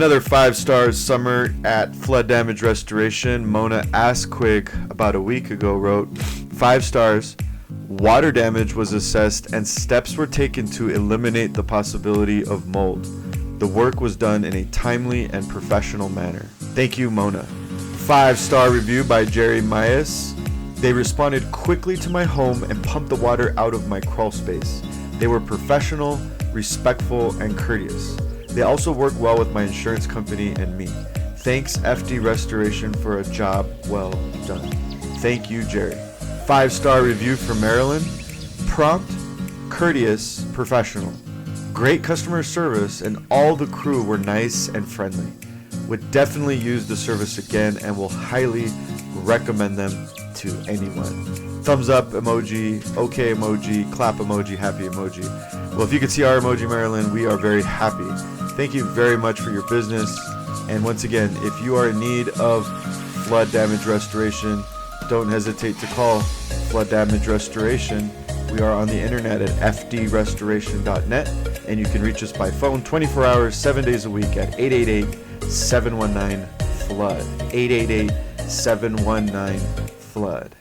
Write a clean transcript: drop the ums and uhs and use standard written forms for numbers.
Another 5 stars summer at flood damage restoration. Mona Asquig about a week ago wrote, 5 stars. Water damage was assessed and steps were taken to eliminate the possibility of mold. The work was done in a timely and professional manner. Thank you, Mona. 5-star review by Jerry Myers. They responded quickly to my home and pumped the water out of my crawl space. They were professional, respectful, and courteous. They also work well with my insurance company and me. Thanks, FD Restoration, for a job well done. Thank you, Jerry. 5-star review from Marilyn. Prompt, courteous, professional. Great customer service, and all the crew were nice and friendly. Would definitely use the service again and will highly recommend them to anyone. Thumbs up emoji, okay emoji, clap emoji, happy emoji. Well, if you could see our emoji, Marilyn, we are very happy. Thank you very much for your business. And once again, if you are in need of flood damage restoration, don't hesitate to call Flood Damage Restoration. We are on the internet at fdrestoration.net, and you can reach us by phone 24 hours, 7 days a week at 888-719-FLOOD. 888-719-FLOOD.